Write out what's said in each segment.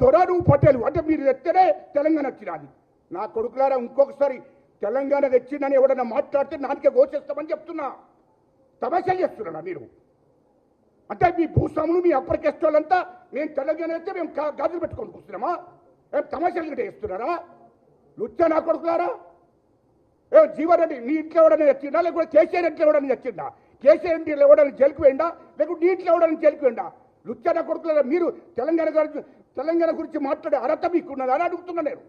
తొరను పటేల్ అంటే మీరు తెస్తేనే తెలంగాణ వచ్చినది. నా కొడుకులారా ఇంకొకసారి తెలంగాణ తెచ్చిందని ఎవడన్నా మాట్లాడితే నాకే గోచేస్తామని చెప్తున్నా. తమాషా చేస్తున్నారా మీరు? అంటే మీ భూస్వాములు మీ అప్పర్ కాస్ట్ వాళ్ళంతా మేము తెలంగాణ అయితే మేము గాజులు పెట్టుకొని కూర్చున్నామా? ఏం తమాషాలు గిట్ట చేస్తున్నారా? లుచ్చా నా కొడుకులారా. ఏ జీవారెడ్డి నీ ఇంట్లో ఎవడన్నా తెచ్చిండా, లేకపోతే కేసీఆర్ ఇంట్లో ఎవడన్నా తెచ్చిండా? కేసీఆర్ ఇంట్లో ఎవడన్నా జైలుకు పోయిందా, లేకపోతే నీ ఇంట్లో ఎవడన్నా జైలుకు పోయిందా? లుచ్చా నా కొడుకులారా. మీరు తెలంగాణ గురించి మాట్లాడే అర్హత మీకున్నదా అని అడుగుతున్నా నేను.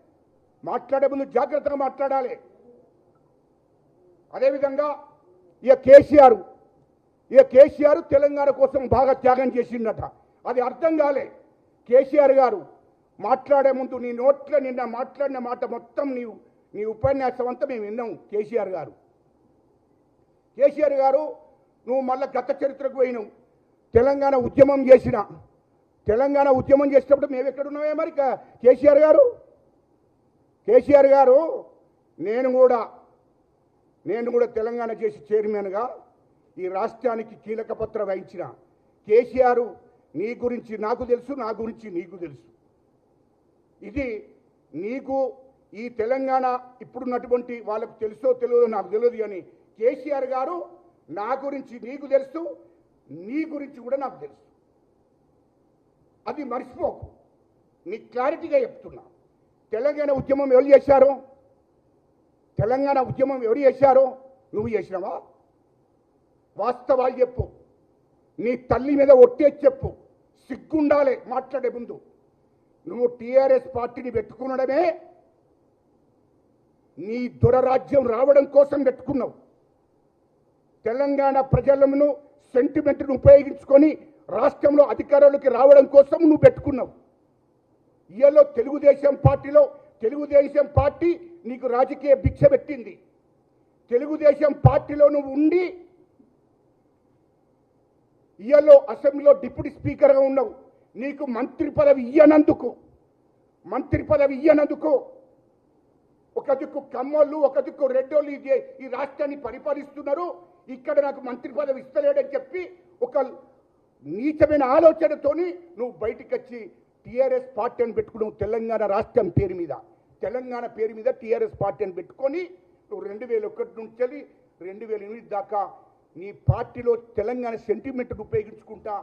మాట్లాడే ముందు జాగ్రత్తగా మాట్లాడాలి. అదేవిధంగా ఇక కేసీఆర్ తెలంగాణ కోసం బాగా త్యాగం చేసిందట. అది అర్థం కాలే. కేసీఆర్ గారు మాట్లాడే ముందు నీ నోట్లో నిన్న మాట్లాడిన మాట మొత్తం నీ ఉపన్యాసం అంతా మేము విన్నాం. కేసీఆర్ గారు నువ్వు మళ్ళీ గత చరిత్రకు పోయినావు. తెలంగాణ ఉద్యమం చేసినప్పుడు మేము ఎక్కడున్నామే మరి? కేసీఆర్ గారు నేను కూడా తెలంగాణ చేసి చైర్మన్గా ఈ రాష్ట్రానికి కీలక పాత్ర వహించిన. కేసీఆర్ నీ గురించి నాకు తెలుసు, నా గురించి నీకు తెలుసు. ఇది నీకు ఈ తెలంగాణ ఇప్పుడున్నటువంటి వాళ్ళకు తెలుసో తెలియదో నాకు తెలియదు, కానీ కేసీఆర్ గారు నా గురించి నీకు తెలుసు, నీ గురించి కూడా నాకు తెలుసు. అది మర్చిపోకు. నీ క్లారిటీగా చెప్తున్నా. తెలంగాణ ఉద్యమం ఎవరు చేశారో నువ్వు చేసినావా? వాస్తవాలు చెప్పు. నీ తల్లి మీద ఒట్టేసి చెప్పు. సిగ్గుండాలి మాట్లాడే ముందు. నువ్వు టీఆర్ఎస్ పార్టీని పెట్టుకునడమే నీ దురరాజ్యం రావడం కోసం పెట్టుకున్నావు. తెలంగాణ ప్రజలను సెంటిమెంట్ను ఉపయోగించుకొని రాష్ట్రంలో అధికారంలోకి రావడం కోసం నువ్వు పెట్టుకున్నావు. ఇయలో తెలుగుదేశం పార్టీ నీకు రాజకీయ భిక్ష పెట్టింది. తెలుగుదేశం పార్టీలో నువ్వు ఉండి ఇయలో అసెంబ్లీలో డిప్యూటీ స్పీకర్గా ఉన్నావు. నీకు మంత్రి పదవి ఇయ్యనందుకు ఒక దిక్కు కమ్మోళ్ళు, ఒక దిక్కు రెడ్డోళ్ళు ఈ రాష్ట్రాన్ని పరిపాలిస్తున్నారు. ఇక్కడ నాకు మంత్రి పదవి ఇస్తలేడని చెప్పి ఒక నీచమైన ఆలోచనతోని నువ్వు బయటికి వచ్చి టీఆర్ఎస్ పార్టీ అని పెట్టుకున్నావు. తెలంగాణ రాష్ట్రం పేరు మీద టీఆర్ఎస్ పార్టీ అని పెట్టుకొని నువ్వు 2001 నుంచి 2008 దాకా నీ పార్టీలో తెలంగాణ సెంటిమెంట్ను ఉపయోగించుకుంటా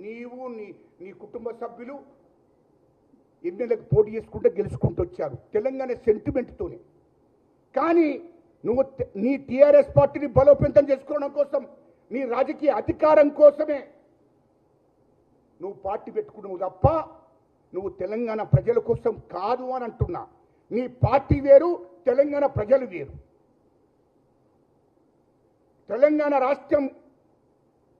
నీవు నీ కుటుంబ సభ్యులు ఎమ్మెల్యేలకు పోటీ చేసుకుంటూ గెలుచుకుంటూ వచ్చారు తెలంగాణ సెంటిమెంట్తోనే. కానీ నువ్వు నీ టీఆర్ఎస్ పార్టీని బలోపేతం చేసుకోవడం కోసం, నీ రాజకీయ అధికారం కోసమే నువ్వు పార్టీ పెట్టుకున్నావు తప్ప నువ్వు తెలంగాణ ప్రజల కోసం కాదు అని అంటున్నా. నీ పార్టీ వేరు, తెలంగాణ ప్రజలు వేరు. తెలంగాణ రాష్ట్రం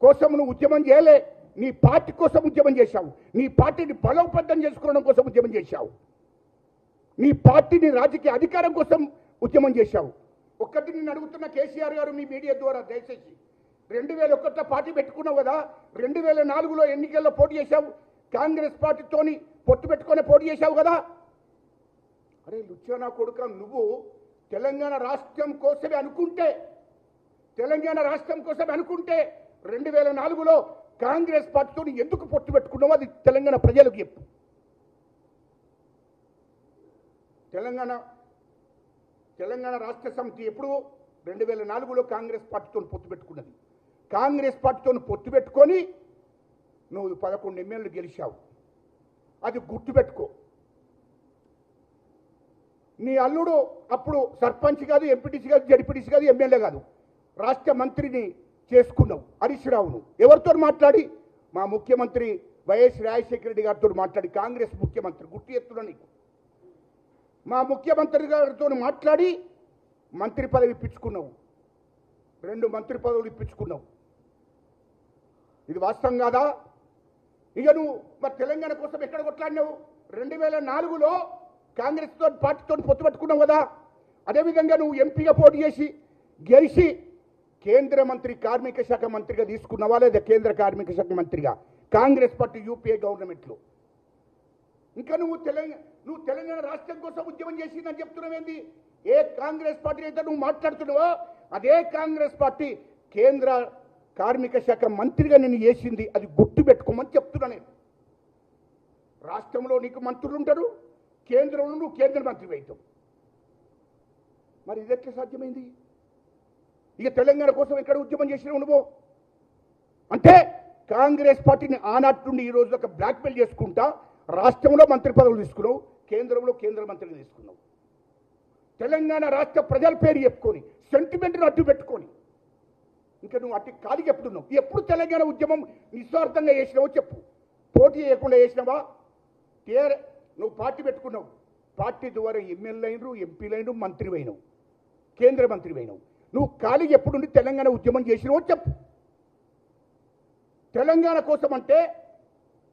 కోసం నువ్వు ఉద్యమం చేయలే, నీ పార్టీ కోసం ఉద్యమం చేశావు. నీ పార్టీని బలోపేతం చేసుకోవడం కోసం ఉద్యమం చేశావు. నీ పార్టీని రాజకీయ అధికారం కోసం ఉద్యమం చేశావు. ఒక్కటి నేను అడుగుతున్న కేసీఆర్ గారు, మీ మీడియా ద్వారా దయచేసి 2001లో పార్టీ పెట్టుకున్నావు కదా, 2004లో ఎన్నికల్లో పోటీ చేశావు. కాంగ్రెస్ పార్టీతోని పొత్తు పెట్టుకొని పోటీ చేశావు కదా. అరే లుచ్చనా కొడుక, నువ్వు తెలంగాణ రాష్ట్రం కోసమే అనుకుంటే 2004లో కాంగ్రెస్ పార్టీతో ఎందుకు పొత్తు పెట్టుకున్నావో అది తెలంగాణ ప్రజలకు చెప్పు. తెలంగాణ రాష్ట్ర సమితి ఎప్పుడు 2004లో కాంగ్రెస్ పార్టీతో పొత్తు పెట్టుకున్నది. కాంగ్రెస్ పార్టీతో పొత్తు పెట్టుకొని నువ్వు 11 ఎమ్మెల్యేలు గెలిచావు. అది గుర్తుపెట్టుకో. నీ అల్లుడు అప్పుడు సర్పంచ్ కాదు, ఎంపీటీసీ కాదు, జడ్పీటీసీ కాదు, ఎమ్మెల్యే కాదు, రాష్ట్ర మంత్రిని చేసుకున్నావు హరీష్ రావును. ఎవరితో మాట్లాడి? మా ముఖ్యమంత్రి వైఎస్ రాజశేఖర రెడ్డి గారితో మాట్లాడి, కాంగ్రెస్ ముఖ్యమంత్రి, గుర్తు ఎత్తున్నా నీకు. మా ముఖ్యమంత్రి గారితో మాట్లాడి మంత్రి పదవి ఇప్పించుకున్నావు. 2 మంత్రి పదవులు ఇప్పించుకున్నావు. ఇది వాస్తవం కాదా? ఇక నువ్వు మరి తెలంగాణ కోసం ఎక్కడ కొట్లాడినావు? 2004లో కాంగ్రెస్ పార్టీతో పొత్తు పెట్టుకున్నావు కదా. అదేవిధంగా నువ్వు ఎంపీగా పోటీ చేసి గెలిచి కేంద్ర మంత్రి, కార్మిక శాఖ మంత్రిగా తీసుకున్నావా లేదా? కేంద్ర కార్మిక శాఖ మంత్రిగా కాంగ్రెస్ పార్టీ యూపీఏ గవర్నమెంట్లో. ఇంకా నువ్వు తెలంగాణ రాష్ట్రం కోసం ఉద్యమం చేసిందని చెప్తున్నావేంది? ఏ కాంగ్రెస్ పార్టీ అయితే నువ్వు మాట్లాడుతున్నావో అదే కాంగ్రెస్ పార్టీ కేంద్ర కార్మిక శాఖ మంత్రిగా నిన్ను చేసింది. అది గుర్తు పెట్టుకోమని చెప్తున్నా నేను. రాష్ట్రంలో నీకు మంత్రులు ఉంటారు, కేంద్రంలో నువ్వు కేంద్ర మంత్రి అవుతావు. మరి ఇది ఎట్లా సాధ్యమైంది? ఇక తెలంగాణ కోసం ఎక్కడ ఉద్యమం చేసినావు నువ్వు? అంటే కాంగ్రెస్ పార్టీని ఆనాటి నుండి ఈ రోజు ఒక బ్లాక్మెయిల్ చేసుకుంటా రాష్ట్రంలో మంత్రి పదవులు తీసుకున్నావు, కేంద్రంలో కేంద్ర మంత్రిని తీసుకున్నావు. తెలంగాణ రాష్ట్ర ప్రజల పేరు చెప్పుకొని సెంటిమెంట్ను అడ్డు పెట్టుకొని ఇంకా నువ్వు అట్టి కాలికి ఎప్పుడున్నావు? ఎప్పుడు తెలంగాణ ఉద్యమం నిస్వార్థంగా చేసినావో చెప్పు. పోటీ చేయకుండా చేసినావా? నువ్వు పార్టీ పెట్టుకున్నావు, పార్టీ ద్వారా ఎమ్మెల్యే అయినరు, ఎంపీలు అయినరు, మంత్రి అయినవు, కేంద్ర మంత్రి అయినవు. నువ్వు ఖాళీకి ఎప్పుడుండి తెలంగాణ ఉద్యమం చేసినావో చెప్పు. తెలంగాణ కోసం అంటే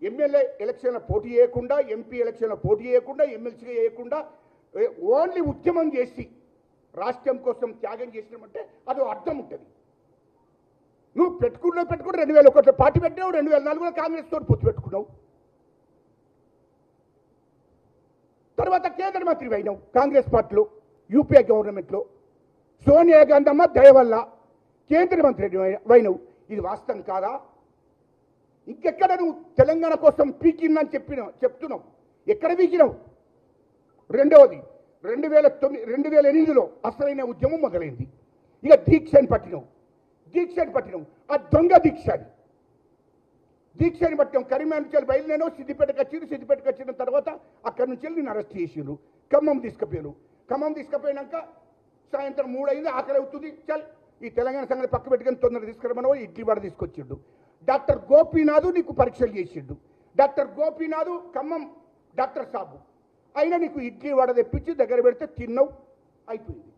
ఎమ్మెల్యే ఎలక్షన్లో పోటీ చేయకుండా, ఎంపీ ఎలక్షన్లో పోటీ చేయకుండా, ఎమ్మెల్సీ చేయకుండా ఓన్లీ ఉద్యమం చేసి రాష్ట్రం కోసం త్యాగం చేసినామంటే అదో అర్థం ఉంటుంది. నువ్వు పెట్టుకుని 2001 పార్టీ పెట్టావు, 2004లో కాంగ్రెస్ తోటి పొత్తు పెట్టుకున్నావు, తర్వాత కేంద్ర మంత్రి అయినావు కాంగ్రెస్ పార్టీలో, యూపీఏ గవర్నమెంట్లో. సోనియా గాంధీ అమ్మ దయ వల్ల కేంద్ర మంత్రి అయినావు. ఇది వాస్తవం కాదా? ఇంకెక్కడ నువ్వు తెలంగాణ కోసం పీకిందని చెప్తున్నావు? ఎక్కడ పీకినావు? రెండవది 2008లో అసలైన ఉద్యమం మొదలైంది. ఇక దీక్షని పట్టినావు. ఆ దొంగ దీక్షని పట్టినాం. కరీంనగర్ నుంచి బయలుదేరో సిద్దిపేటకు వచ్చిన తర్వాత అక్కడి నుంచి నేను అరెస్ట్ చేసిండ్రు, ఖమ్మం తీసుకుపోయినాక సాయంత్రం 3 అయింది, ఆకలి అవుతుంది, చల్ ఈ తెలంగాణ సంగతి పక్క పెట్టుకొని తొందరగా తీసుకురమని ఇడ్లీ వాడ తీసుకొచ్చిండు. డాక్టర్ గోపీనాథ్ నీకు పరీక్షలు చేసిండు. డాక్టర్ గోపీనాథ్ ఖమ్మం డాక్టర్ సాబు అయినా నీకు ఇడ్లీ వడ తెప్పించి దగ్గర పెడితే తిన్నావు, అయిపోయింది.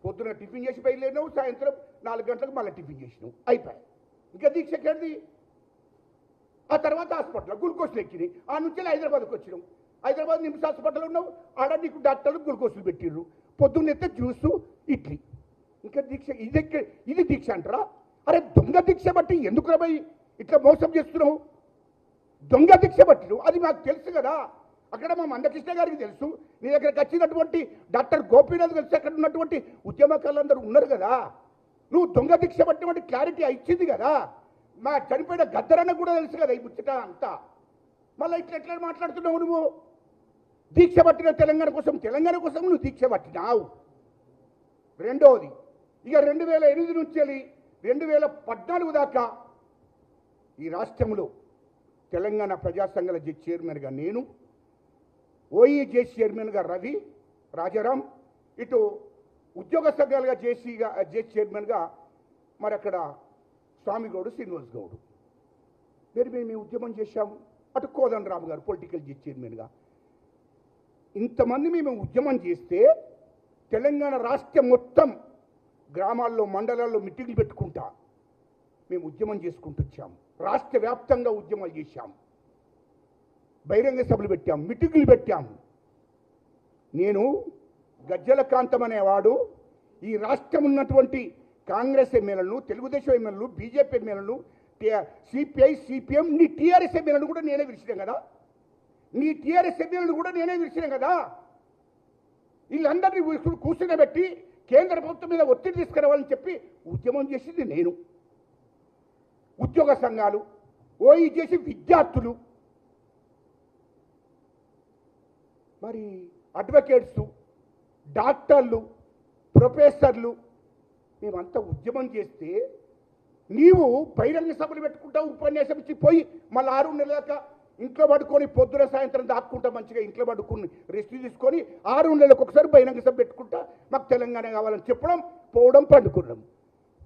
పొద్దున టిఫిన్ చేసి బయలుదేరినావు, సాయంత్రం 4 గంటలకు మళ్ళీ టిఫిన్ చేసినావు, అయిపోయాయి. ఇంకా దీక్ష ఎక్కడిది? ఆ తర్వాత హాస్పిటల్ గ్లూకోజ్లు ఎక్కినాయి. ఆ నుంచి హైదరాబాద్కి వచ్చినావు. హైదరాబాద్ నిమ్స్ హాస్పిటల్ ఉన్నావు, ఆడ నీకు డాక్టర్లు గ్లూకోజ్లు పెట్టిర్రు. పొద్దున్నెత్తే జ్యూసు, ఇడ్లీ. ఇంకా దీక్ష ఇది దీక్ష అంటారా? అరే దొంగ దీక్ష బట్టి ఎందుకు రాబాయి ఇట్లా మోసం చేస్తున్నావు? దొంగ దీక్ష బట్టి అది మాకు తెలుసు కదా. అక్కడ మా మందకృష్ణ గారికి తెలుసు, నీ దగ్గరకు వచ్చినటువంటి డాక్టర్ గోపీనాథ్ తెలుసు, అక్కడ ఉన్నటువంటి ఉద్యమకారులందరూ ఉన్నారు కదా. నువ్వు దొంగ దీక్ష బట్టి క్లారిటీ ఇచ్చింది కదా. మా చనిపోయిన గద్దరన్న కూడా తెలుసు కదా ఈ ముచ్చట అంతా. మళ్ళీ ఎట్లా మాట్లాడుతున్నావు నువ్వు? దీక్ష పట్టిన తెలంగాణ కోసం నువ్వు దీక్ష పట్టినావు. రెండవది ఇక 2008 నుంచి 2014 దాకా ఈ రాష్ట్రంలో తెలంగాణ ప్రజా సంఘాల చైర్మన్గా నేను, ఓఈజే చైర్మన్గా రవి రాజారాం, ఇటు ఉద్యోగ సంఘాలుగా జే చైర్మన్గా మరి అక్కడ స్వామిగౌడు, శ్రీనివాస్ గౌడు. మేము ఉద్యమం చేశాము. అటు కోదండరామ్ గారు పొలిటికల్ జే చైర్మన్గా. ఇంతమంది మేము ఉద్యమం చేస్తే తెలంగాణ రాష్ట్రం మొత్తం గ్రామాల్లో, మండలాల్లో మీటింగ్లు పెట్టుకుంటా మేము ఉద్యమం చేసుకుంటూ వచ్చాము. రాష్ట్ర వ్యాప్తంగా ఉద్యమాలు చేశాము, బహిరంగ సభలు పెట్టాం, మీటింగులు పెట్టాము. నేను గజ్జల కాంతం అనేవాడు ఈ రాష్ట్రం ఉన్నటువంటి కాంగ్రెస్ ఎమ్మెల్యేలను, తెలుగుదేశం ఎమ్మెల్యేలు, బీజేపీ ఎమ్మెల్యేలను, సిపిఐ, సిపిఎం, నీ టీఆర్ఎస్ ఎమ్మెల్యేలను కూడా నేనే విడిచినాం కదా. వీళ్ళందరినీ కూర్చునబెట్టి కేంద్ర ప్రభుత్వం మీద ఒత్తిడి తీసుకురావాలని చెప్పి ఉద్యమం చేసింది నేను. ఉద్యోగ సంఘాలు, ఓఈజేసి విద్యార్థులు, మరి అడ్వకేట్స్, డాక్టర్లు, ప్రొఫెసర్లు మేమంతా ఉద్యమం చేస్తే నీవు బహిరంగ సభలు పెట్టుకుంటావు, ఉపన్యాసం ఇచ్చి పోయి మళ్ళీ 6 నెలల దాకా ఇంట్లో పడుకొని పొద్దున సాయంత్రం దాక్కుంటా మంచిగా ఇంట్లో పడుకుని రెస్ట్ తీసుకొని 6 నెలలకు ఒకసారి బహిరంగ సభ పెట్టుకుంటా మాకు తెలంగాణ కావాలని చెప్పడం, పోవడం, పండుకోవడం.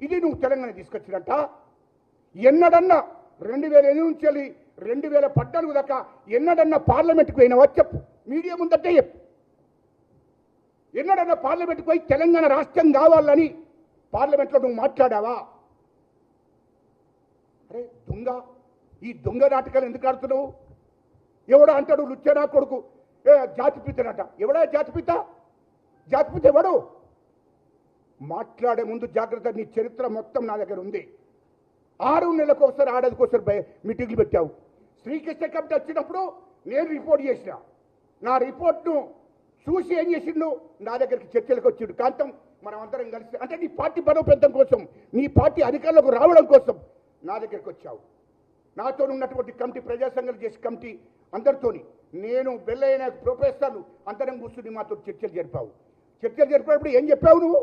ఇది నువ్వు తెలంగాణ తీసుకొచ్చినట్ట? ఎన్నడన్నా 2008 నుంచి 2014 దాకా ఎన్నడన్నా పార్లమెంట్కి పోయినావా చెప్పు, మీడియా ముందంటే చెప్పు. ఎన్నడన్నా పార్లమెంట్కి పోయి తెలంగాణ రాష్ట్రం కావాలని పార్లమెంట్లో నువ్వు మాట్లాడావా? అరే దొంగ, ఈ దొంగ నాటకాలు ఎందుకు ఆడుతున్నావు? ఎవడో అంటాడు లుచ్చనా కొడుకు జాతిపితనట. ఎవడా జాతిపిత? ఎవడు? మాట్లాడే ముందు జాగ్రత్త. నీ చరిత్ర మొత్తం నా దగ్గర ఉంది. 6 నెలలకు ఒకసారి, ఆడదికోసారి మీటింగ్లు పెట్టావు. శ్రీకృష్ణ కమిటీ వచ్చినప్పుడు నేను రిపోర్ట్ చేసిన. నా రిపోర్ట్ను చూసి ఏం చేసిండు? నా దగ్గరికి చర్చలకు వచ్చిండు. కాంతం మనం అందరం కలిసి, అంటే నీ పార్టీ బలోపేతం కోసం, నీ పార్టీ అధికారులకు రావడం కోసం నా దగ్గరికి వచ్చావు. నాతో ఉన్నటువంటి కమిటీ, ప్రజా సంఘాలు చేసే కమిటీ అందరితోని నేను బెల్లైన ప్రొఫెసర్లు అందరం కూర్చుని మాతో చర్చలు జరిపావు. చర్చలు జరిపినప్పుడు ఏం చెప్పావు నువ్వు?